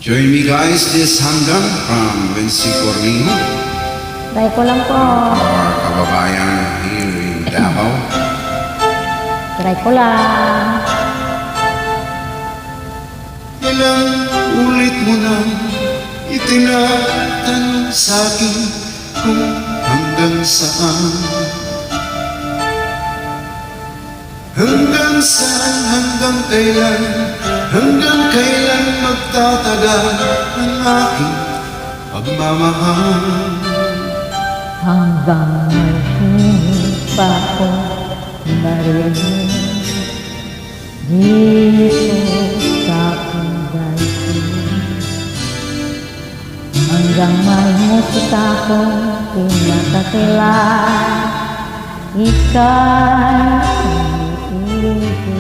Join me guys this hanggang from Vinci Cornejo, Try ko lang po. our kababayan here in Davao. Try ko lang. Ilang ulit mo nang itinatanong sa'kin kung hanggang saan. Hanggang saan, hanggang kailan magtatagal ang aking pagmamahal. Hanggang may pa ko narinig dito sa puday ko. Hanggang may musika kong pinakakilala, ika'y umiibig.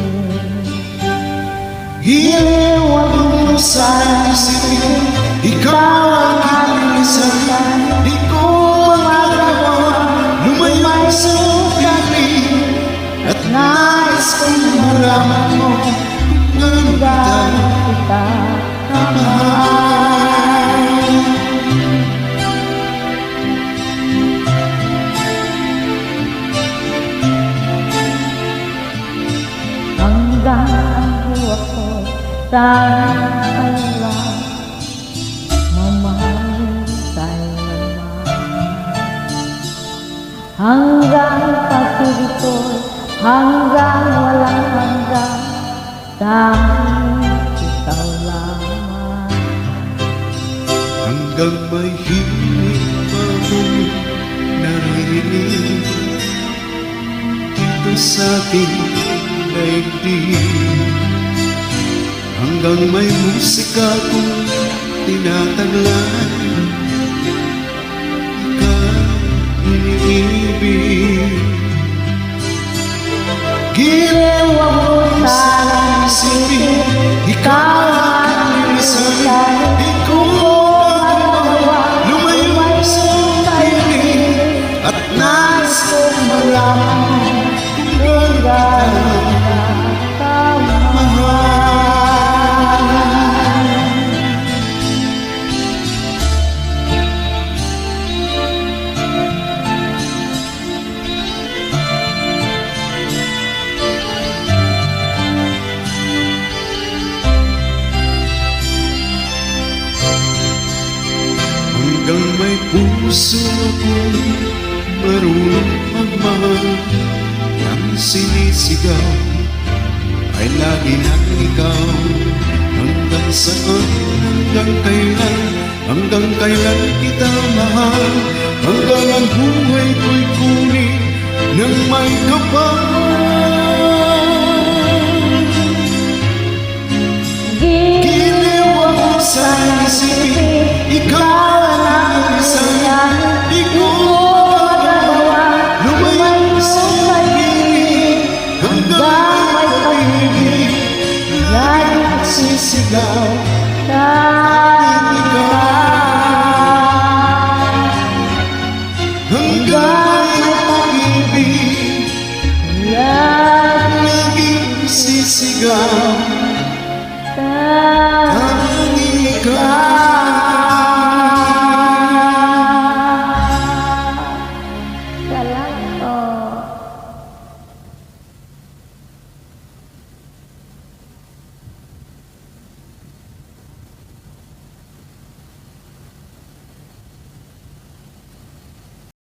Iliwag mo sa isipin, ikaw ang kinilisan. Di ko magagawa, lumayo sa piling. At nais kong malaman mo kung gaano kita kamahal. Hanggang ang buwak ko sana kailan mamahalin kailanman. Hanggang pag-ibig ko'y hanggang walang hanggang, tanging ikaw lamang. Hanggang may hiling pa mo'y naririnig dito sa ating daigdig. Hanggang may musika kong tinataglan, ikaw iniibig. Giliwag mo sa isipin, ikaw ang kinilisan. Di ko magagawa, lumayo sa piling. At nais kong malaman kung gaano kita mahal. Hanggang may puso akong marunong magmahal, ang sinisigaw ay lagi na ikaw. Hanggang saan, hanggang kailan kita mahal. Hanggang ang buhay ko'y kunin ng may kapal. Giliwag mo sa isipin, ikaw ang isang. Di ko magagawa, lumayo sa piling. Hanggang may pag-ibig, lagi nagsisigaw, sa ikaw.